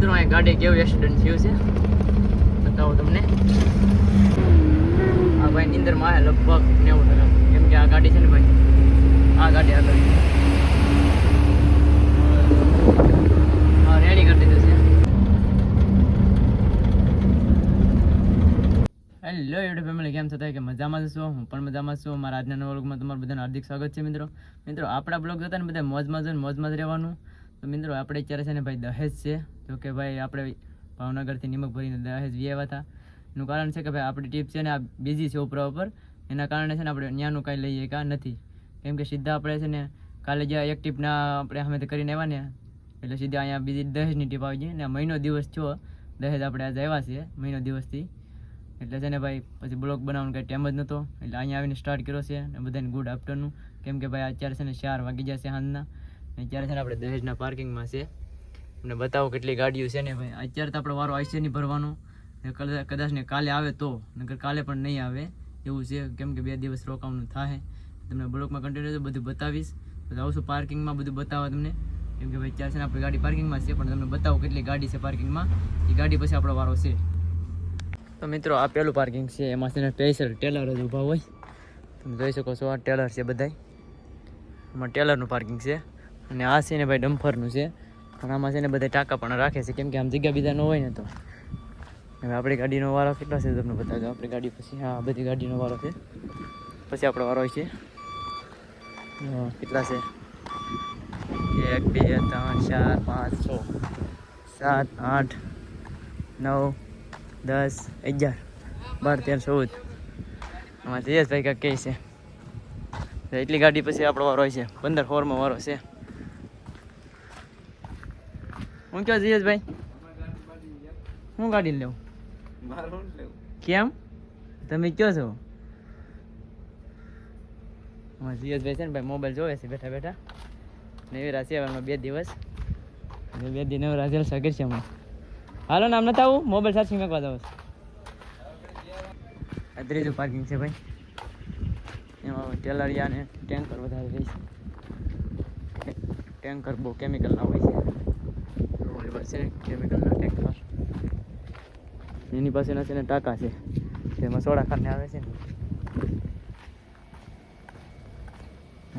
મિત્રો આ ગાડી કેવું એક્સિડન્ટ થયું છે બતાવો તમને. આ ભાઈ નીંદરમાં આવે લગભગ 90%, કેમ કે આ ગાડી છે ને ભાઈ, આ ગાડી આગળ હા રેડી કરી દીધું છે. હેલો યુટ્યુબ ફેમિલી, કેમ થતા કે મજામાં છો? હું પણ મજામાં છું. મારા આજના નવા વ્લોગમાં તમારું બધાનું હાર્દિક સ્વાગત છે. મિત્રો આપણા બ્લોગ જોતા ને બધા મોજમાં જ રહેવાનું. તો મિત્રો આપણે અત્યારે છે ને ભાઈ દહેજ છે, તો કે ભાઈ આપણે ભાવનગરથી નિમક ભરીને દહેજ આવ્યા હતા. એનું કારણ છે કે ભાઈ આપણી ટીપ છે ને આ બીજી છે ઉપરા ઉપર, એના કારણે છે ને આપણે ત્યાંનું કાંઈ લઈએ કાં નથી, કેમ કે સીધા આપણે છે ને કાલે જ્યાં એક ટીપના આપણે સામેથી કરીને આવ્યા ને, એટલે સીધા અહીંયા બીજી દહેજની ટીપ આવી જાય ને. મહિનો દિવસ છો દહેજ આપણે આજે આવ્યા છીએ, મહિનો દિવસથી. એટલે છે ને ભાઈ પછી બ્લોગ બનાવવાનો કંઈ ટાઈમ જ નહોતો, એટલે અહીંયા આવીને સ્ટાર્ટ કર્યો છે. અને બધાને ગુડ આફ્ટરનૂન, કેમ કે ભાઈ અત્યારે છે ને 4 વાગી જશે સાંજના. અત્યારે છે ને આપણે દહેજના પાર્કિંગમાં છે. તમને બતાવો કેટલી ગાડીઓ છે ને ભાઈ. અત્યારે તો આપણો વારો આવશે નહીં ભરવાનો, કદાચ ને કાલે આવે તો, નકર કાલે પણ નહીં આવે એવું છે, કેમ કે 2 દિવસ રોકાવાનું થાય. તમને બ્લોગમાં કન્ટિન્યુ બધું બતાવીશ, પછી આવશું પાર્કિંગમાં બધું બતાવવા તમને, કેમ કે ભાઈ અત્યારે છે ને આપણી ગાડી પાર્કિંગમાં છે. પણ તમને બતાવો કેટલી ગાડી છે પાર્કિંગમાં, એ ગાડી પછી આપણો વારો છે. તો મિત્રો આ પેલું પાર્કિંગ છે, એમાં છે ને સ્પેશિયલ ટેલર જ ઊભા હોય. તમે જોઈ શકો છો આ ટેલર છે બધાય, એમાં ટેલરનું પાર્કિંગ છે. અને આ છે ને ભાઈ ડમ્ફરનું છે, અને આમાં છે ને બધા ટાંકા પણ રાખે છે, કેમ કે આમ જગ્યા બીજા ન હોય ને. તો હવે આપણી ગાડીનો વારો કેટલો છે તમને બતાવજો. આપણી ગાડી પછી હા બધી ગાડીનો વારો છે, પછી આપણો વારો છે. કેટલા છે? 1 2 3 4 5 6 7 8 9 10 11 12 13 14. આમાં જયેશભાઈ કાંઈક કહે છે એટલી ગાડી પછી આપણો વારો છે. 15 4માં વારો છે. હું ક્યાં જયેશભાઈ? હું ગાડી લેવું? કેમ તમે કયો છો? જયેશભાઈ છે ને ભાઈ મોબાઈલ જોવે છે બેઠા બેઠા. નવીરા છે એમાં 2 દિવસ, 2 દી નવરા જલસા કરશે હમણાં. હાલો ને આમ નથી આવું, મોબાઈલ ચાર્જિંગ નાખવા જાવ. આ ત્રીજું પાર્કિંગ છે ભાઈ, એમાં ટેલરિયા ને ટેન્કર વધારે રહે છે. ટેન્કર બહુ કેમિકલના હોય છે, કેમિકલના ટેન્કર. એની પાસેના છે ને ટાંકા છે, જેમાં સોડા ખાને આવે છે ને.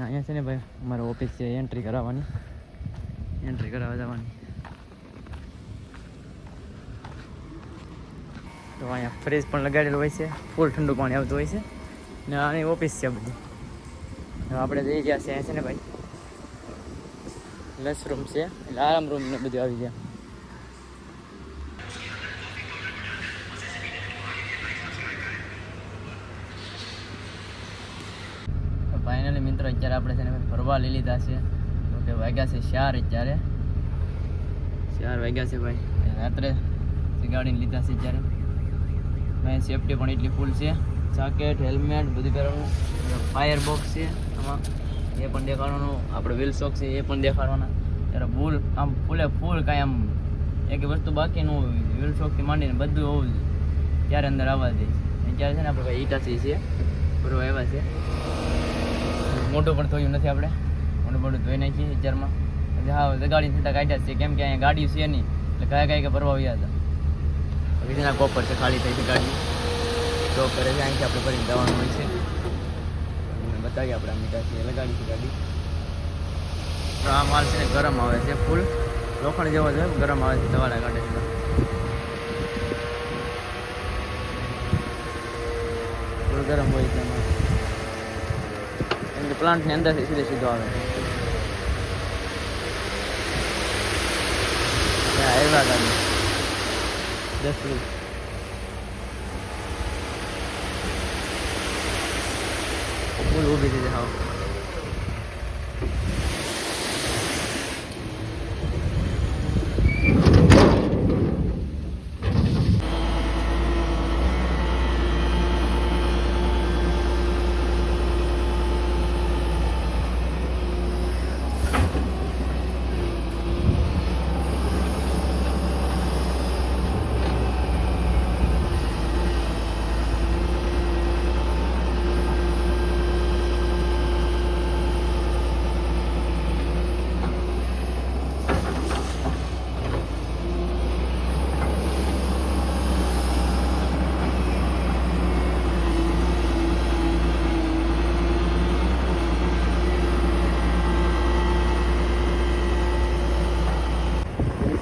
અહીંયા છે ને ભાઈ અમારો ઓફિસ છે, એન્ટ્રી કરાવવાની, એન્ટ્રી કરાવવા જવાની. તો અહીંયા ફ્રીજ પણ લગાડેલું હોય છે, ફૂલ ઠંડુ પાણી આવતું હોય છે. ને આની ઓફિસ છે બધી. આપણે જઈ ગયા છે અહીંયા છે ને ભાઈ લંચ રૂમ છે, એટલે આરામ રૂમ ને બધું આવી ગયા. ફાઇનલી મિત્રો અત્યારે આપણે છે ને ફરવા લઈ લીધા છે. તો કે વાગ્યા છે 4, અત્યારે 4 વાગ્યા છે ભાઈ. રાત્રે ગાડીને લીધા છે અત્યારે. ભાઈ સેફટી પણ એટલી ફૂલ છે, જાકેટ હેલ્મેટ બધું પહેરવાનું. ફાયર બોક્સ છે આમાં, એ પણ દેખાડવાનું. આપણે વ્હીલ શોક છે એ પણ દેખાડવાના. ત્યારે ફૂલ આમ ફૂલે ફૂલ કાંઈ આમ એક વસ્તુ બાકી ન હોય, વ્હીલ શોકથી માંડીને બધું હોવું ત્યારે અંદર આવવા દે. અત્યારે છે ને આપણે ભાઈ ઈટાસી છે બરોબર આવ્યા છે. મોટું પણ થયું નથી, આપણે મોટું ધોઈ નાખીએ અત્યારમાં. હા ગાડી સીધા કાઢ્યા છે, કેમ કે અહીંયા ગાડી છે નહીં, એટલે કાંઈ કે ભરવા આવ્યા હતા. બીજાના કોપર છે, ખાલી થઈ છે ગાડી, સ્ટોપ કરે છે. અહીંથી આપણે ફરીને જવાનું હોય છે. બતાવીએ આપણે આ મીઠા છે લગાડી છે ગાડી. તો આ માલ છે ને ગરમ આવે છે, ફૂલ લોખંડ જેવો છે, ગરમ આવે છે, દવાડા કાઢે છે. ફૂલ ગરમ હોય છે એમાં, કેમ કે પ્લાન્ટની અંદરથી સીધો આવે છે. આવ્યા ગાડી 10 ફૂલ ઊભી થઈ જાય. હા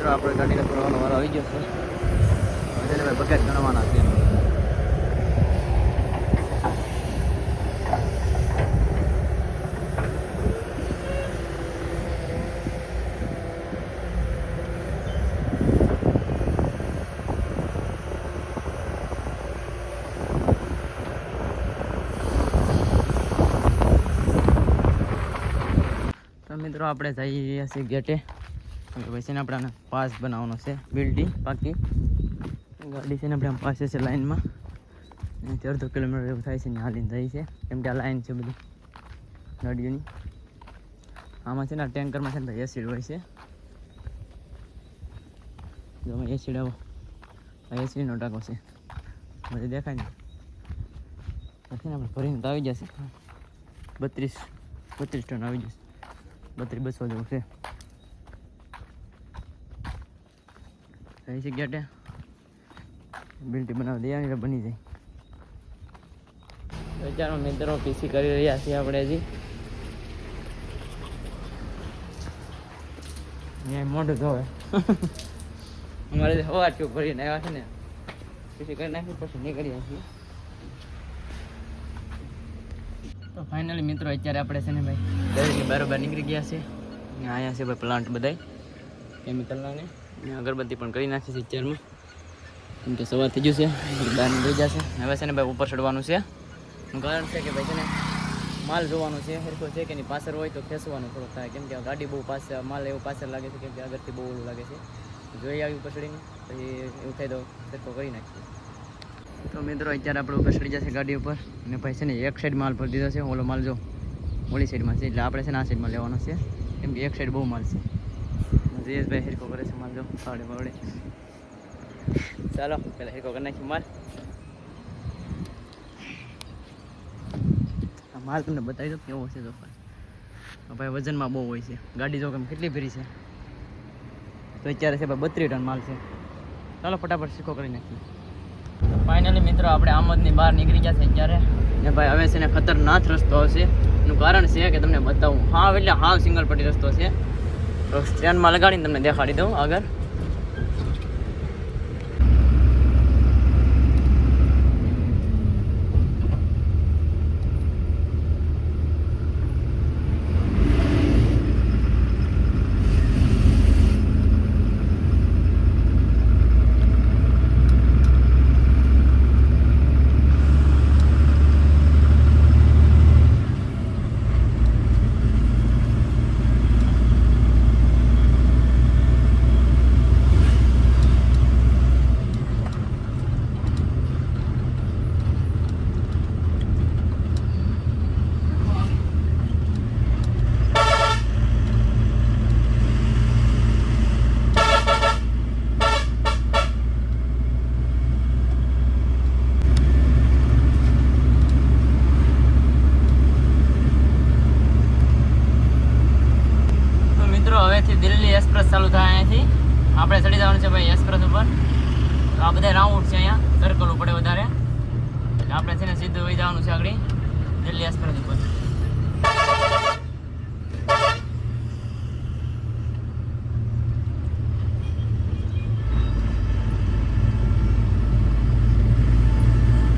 મિત્રો આપણે ગાડીને ભરવાનો વારો આવી ગયો છે. હવે ભાઈ બકેટ ગણવાના છે. મિત્રો આપણે જઈ રહ્યા છીએ ગેટે. પછી ને આપણે પાસ બનાવવાનો છે, બિલ્ડિંગ બાકી ગાડી છે ને આપણે આમ પાસે છે લાઈનમાં. 14 કિલોમીટર એવું થાય છે ને હાલીને જાય છે, કેમ કે આ લાઈન છે બધી ગાડીઓની. આમાં છે ને ટેન્કરમાં છે ને ભાઈ એસિડ હોય છે. જો એસિડ આવો, આ એસિડનો ટાંકો છે, બધી દેખાય ને. પછી ને આપણે ભરીને તો આવી જશે 32 ટન આવી જશે, 3200 જેવું છે. રહી છે ગેટે બિલ્ડિંગ બનાવી દઈએ એટલે બની જાય. તો ચાલો મિત્રો પીસી કરી રહ્યા છીએ આપણે હજી. અહીંયા મોઢું ધોવે અમારે હવા ચૂક ભરીને આવ્યા છે ને, પીસી કરી નાખી પછી નીકળીએ છીએ. તો ફાઇનલી મિત્રો અત્યારે આપણે છે ને ભાઈ દરેકની બરાબર નીકળી ગયા છે. અહીંયા છે ભાઈ પ્લાન્ટ બધાય કેમિકલના ને અગરબત્તી પણ કરી નાખી છે અત્યારમાં, કેમ કે સવાર થઈ ગયું છે, બહાર નીકળી જશે. હવે છે ને ભાઈ ઉપર ચડવાનું છે. કારણ છે કે ભાઈ છે ને માલ જોવાનું છે, હરખો છે કે નહીં. પાછળ હોય તો ખેંચવાનું થોડુંક થાય, કેમ કે ગાડી બહુ પાછળ માલ એવો પાછળ લાગે છે, કેમ કે આગળથી બહુ ઓલું લાગે છે. જોઈ આવી ઉપર ચડીને પછી એવું થાય તો સરખો કરી નાખીએ. તો મિત્રો અત્યારે આપણે ઉપર ચડી જશે ગાડી ઉપર, અને ભાઈ છે ને એક સાઈડ માલ ભરી દીધો છે. ઓલો માલ જો ઓલી સાઈડમાં છે, એટલે આપણે છે ને આ સાઈડમાં લેવાનો છે, કેમ કે એક સાઈડ બહુ માલ છે. જયેશભાઈ હિરકો કરે છે માલ જો ફાવડે ફાવડે. ચાલો પહેલાં હિરકો કરી નાખીએ માલ. આ માલ તમને બતાવી દો કેવો છે. તો ભાઈ વજનમાં બહુ હોય છે ગાડી, જો કેમ કેટલી ભરી છે. તો અત્યારે છે ભાઈ 32 ટન માલ છે. ચાલો ફટાફટ હિરકો કરી નાખીએ. ફાઇનલી મિત્રો આપણે આમદની બહાર નીકળી ગયા છે અત્યારે. ને ભાઈ હવે છે ને ખતરનાક રસ્તો હશે. એનું કારણ છે કે તમને બતાવું. હા એટલે હાવ સિંગલ પટ્ટી રસ્તો છે. તો સ્ટેન્ડમાં લગાડીને તમને દેખાડી દઉં આગળ. હવેથી દિલ્હી એક્સપ્રેસ ચાલુ થાય. અહીંયાથી આપણે ચડી જવાનું છે ભાઈ એક્સપ્રેસ ઉપર. તો આ બધા રાઉન્ડ છે, અહીંયા સર્કલ પડે વધારે, એટલે આપણે છે ને સીધું વહી જવાનું છે આગળ દિલ્હી એક્સપ્રેસ ઉપર.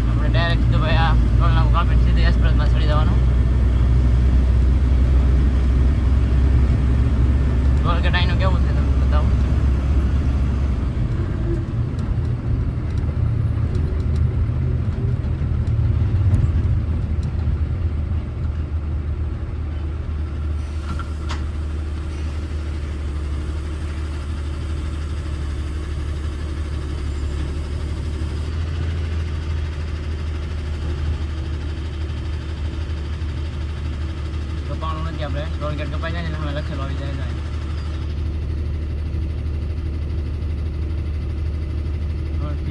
આપણે ડાયરેક્ટ સીધું ભાઈ આ ટોલનાકું કાપીને સીધું એક્સપ્રેસમાં ચડી જવાનું. ટોલગેટ અહીંનું કેવું છે તમને બતાવું. કપાણું નથી, આપણે ટોલગેટ કપાઈ જાય ને હમણાં લખેલું આવી જાય.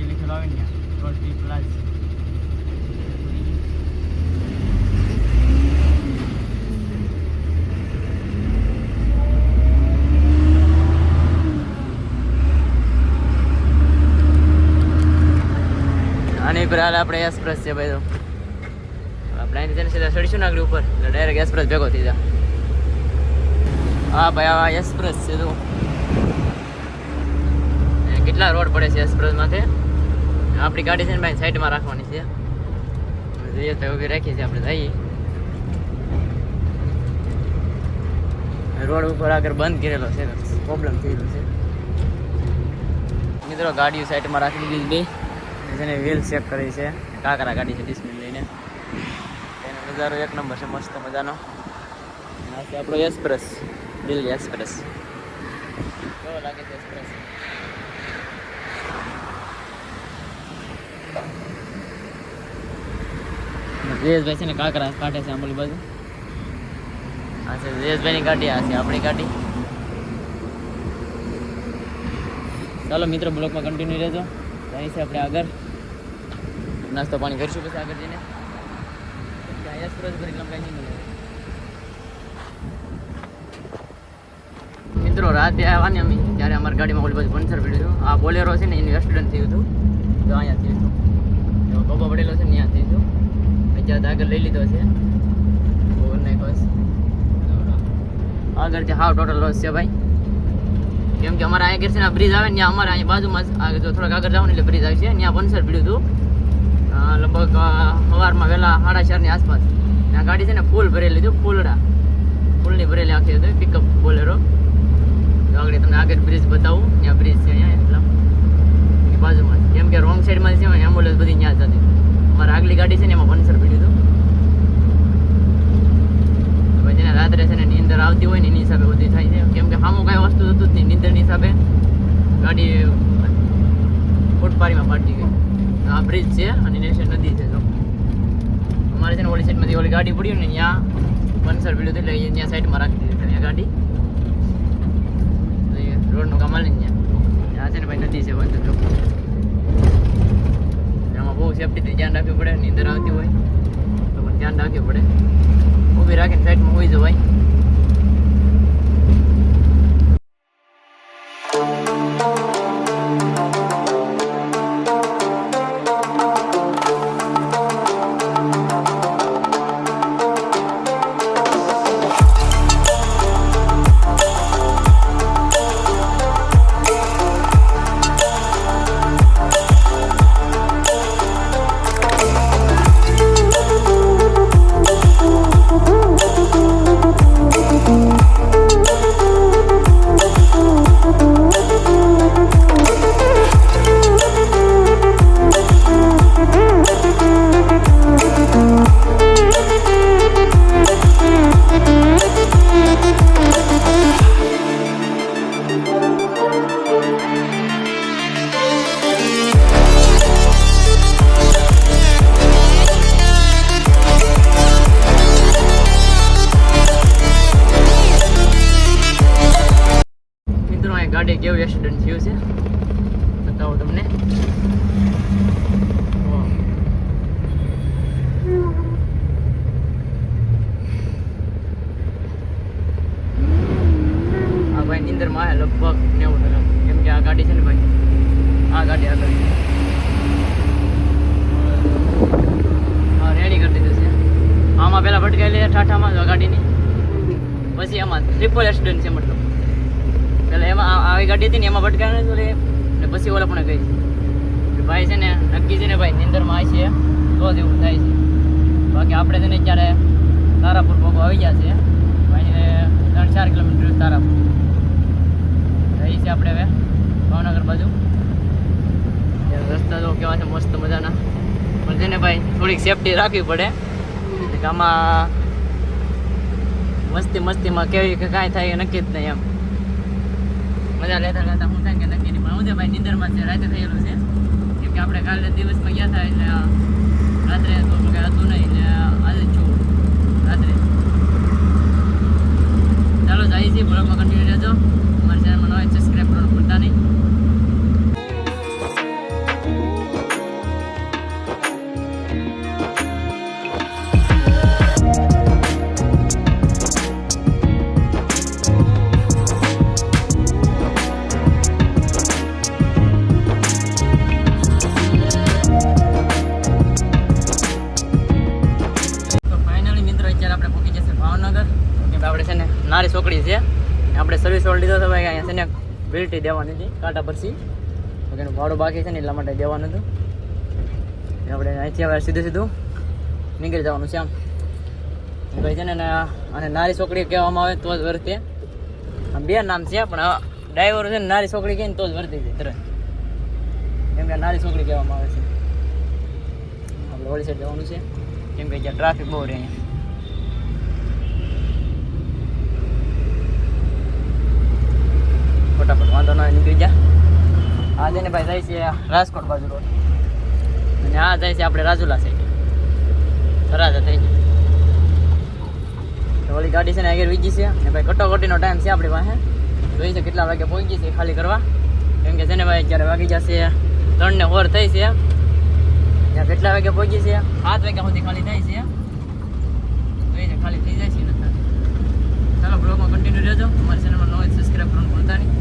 લખેલું આવે ને રોટી પ્લસ. આની પર હાલ આપણે એક્સપ્રેસ છે ભાઈ. તો આપણે અહીંથી તેને સીધા ચડીશું ને આગળ ઉપર, એટલે ડાયરેક્ટ એક્સપ્રેસ ભેગો થઈ જાય. હા ભાઈ આ એક્સપ્રેસ છે. તો કેટલા રોડ પડે છે એક્સપ્રેસમાંથી. આપણી ગાડી છે ને ભાઈ સાઈડમાં રાખવાની છે. જોઈએ તો ઊભી રાખી છે, આપણે જઈએ. રોડ ઉપર આગળ બંધ કરેલો છે, પ્રોબ્લેમ થયેલો છે મિત્રો. ગાડીઓ સાઈડમાં રાખી દીધી બે જેને વ્હીલ ચેક કરી છે. કાકરા ગાડી છે ડિસ્પ્લે લઈને. એનો નજારો એક નંબર છે, મસ્ત મજાનો. આ છે આપણો એક્સપ્રેસ, દિલ્હી એક્સપ્રેસ. કેવો લાગે છે એક્સપ્રેસ? જયેશભાઈ છે ને કાકરા કાઢે છે આંબોલી બાજુ. આ છે જયેશભાઈની ગાડી, આ છે આપણી ગાડી. ચાલો મિત્રો, બ્લોકમાં કન્ટિન્યુ રહેજો. અહીં છે આપણે આગળ નાસ્તો પાણી કરીશું પછી આગળ જઈને. એક્સપ્રેસ પર એકદમ કંઈ નહીં મળે મિત્રો. રાતે આવવાની અમે ત્યારે અમારી ગાડીમાં ઓલી બાજુ પંચર પડ્યું હતું. આ બોલેરો છે ને એનું એક્સિડન્ટ થયું હતું, તો અહીંયા થયું હતું. ગોબો પડેલો છે ને ત્યાં થયું હતું. અત્યારે આગળ લઈ લીધો છે નહીં બસ. આગળ જે હાવ ટોટલ લોસ છે ભાઈ, કેમ કે અમારા અહીંયા છે ને બ્રિજ આવે ને ત્યાં અમારે અહીંયા બાજુમાં આગળ જો થોડાક આગળ જાવ ને એટલે બ્રિજ આવે છે. ત્યાં પંચર પડ્યું હતું લગભગ સવારમાં વહેલા 4:30 આસપાસ. ત્યાં ગાડી છે ને ફૂલ ભરેલી હતી, ફૂલની ભરેલી આખી હતી પિકઅપ બોલેરો. તો આગળ તમને આગળ બ્રિજ બતાવું, ત્યાં બ્રિજ છે અહીંયા એટલા એની બાજુમાં. કેમ કે રોંગ સાઈડમાં છે એમ્બ્યુલન્સ બધી ત્યાં જતી. અમારે આગલી ગાડી છે ને એમાં પંચર પડ્યું હતું. જેને રાત્રે છે ને નીંદર આવતી હોય ને એની હિસાબે બધી થાય છે. કેમ કે સામું કાંઈ વસ્તુ થતું જ નહીં, નીંદરની હિસાબે ગાડી ફૂટપારીમાં પાટી ગઈ. આ બ્રિજ છે અને નીચે નદી છે. જો અમારે છે ને ઓલી સાઈડમાંથી ઓલી ગાડી પડી ને ત્યાં પંચર પડ્યું હતું, એટલે ત્યાં સાઈડમાં રાખી દીધી ત્યાં ગાડી. રોડનું કામ હાલે ને ત્યાં છે ને ભાઈ નદી છે બંધ. જો એમાં બહુ સેફટીથી ધ્યાન રાખવું પડે. નીંદર આવતી હોય તો પણ ધ્યાન રાખવું પડે. ઊભી રાખીને સાઈડમાં હોઈ જવાય. ગાડી કેવું એક્સિડન્ટ થયું છે બતાવું તમને. આ ભાઈ નીંદરમાં આવે લગભગ 90%. કેમ કે આ ગાડી છે ને ભાઈ, આ ગાડી આગળ રેડી કરી દીધું છે. આમાં પહેલાં ભટકાયેલી ઠાઠામાં ગાડીની, પછી આમાં ટ્રિપલ એક્સિડન્ટ છે. મતલબ પેલા એમાં આવી ગાડી હતી ને એમાં ભટકાય ને પછી ઓલા પણ ગઈ. ભાઈ છે ને નક્કી છે ને ભાઈ નીંદરમાં આવી છે તો જ એવું થાય છે. બાકી આપણે છે ને અત્યારે તારાપુર ભોગો આવી ગયા છે ભાઈ, 3-4 કિલોમીટર તારાપુર રહી છે આપણે હવે ભાવનગર બાજુ. રસ્તા તો કેવા છે મસ્ત મજાના, પણ છે ને ભાઈ થોડીક સેફટી રાખવી પડે. આમાં મસ્તીમાં કેવી કે કાંઈ થાય નક્કી જ નહીં. એમ મજા લેતા લેતા હું થાય કે નક્કી નહીં. પણ હું ભાઈ નીંદરમાં છે, રાતે થયેલું છે. કેમ કે આપણે કાલે દિવસમાં ગયા હતા એટલે રાત્રે તો કંઈ હતું નહીં, એટલે આજે જ છું રાત્રે. ચાલો જઈએ છીએ, બ્લોગમાં કન્ટિન્યુ રહેજો. અમારી ચેનલમાં નવા સબસ્ક્રાઈબ કરવાનું ભૂલતા નહીં. આપણે છે ને નારી છોકરી છે, આપણે સર્વિસ વાળો લીધો હતો ભાઈ. અહીંયા છે ને બિલ્ટી દેવાની હતી કાંટા પરથી. એનું ભાડું બાકી છે ને એટલા માટે જવાનું હતું. આપણે અહીંથી હવે સીધું નીકળી જવાનું છે. આમ ભાઈ છે ને અને નારી છોકરી કહેવામાં આવે તો જ વર્તે. આમ બે નામ છે પણ ડ્રાઈવર છે ને નારી છોકરી કહે ને તો જ વર્તી જાય તરત, કેમ કે નારી છોકરી કહેવામાં આવે છે. આપણે ઓલી સાઈડ જવાનું છે કેમ કે ત્યાં ટ્રાફિક બહુ રહે અહીંયા. ફટાફટ વાંધો ના નીકળી જા. આ જઈને ભાઈ જાય છે રાજકોટ બાજુ રોડ, અને આ જાય છે આપણે રાજુલા સાઈડ થરાજા થઈ જાય. ઓલી ગાડી છે ને આગળ વીજી છે ને ભાઈ કટોકટીનો ટાઈમ છે આપણી પાસે. જોઈ છે કેટલા વાગે પહોંચી છે ખાલી કરવા, કેમ કે છે ને ભાઈ અત્યારે વાગી જશે 3 ને 4 થઈ છે. ત્યાં કેટલા વાગે પહોંચી છે 7 વાગ્યા સુધી ખાલી થાય છે. જોઈ છે ખાલી થઈ જાય છે. ચાલો બ્લોગમાં કન્ટિન્યુ રહેજો. અમારી ચેનલમાં નવો સબસ્ક્રાઈબ કરવાનું ભૂલતા નહીં.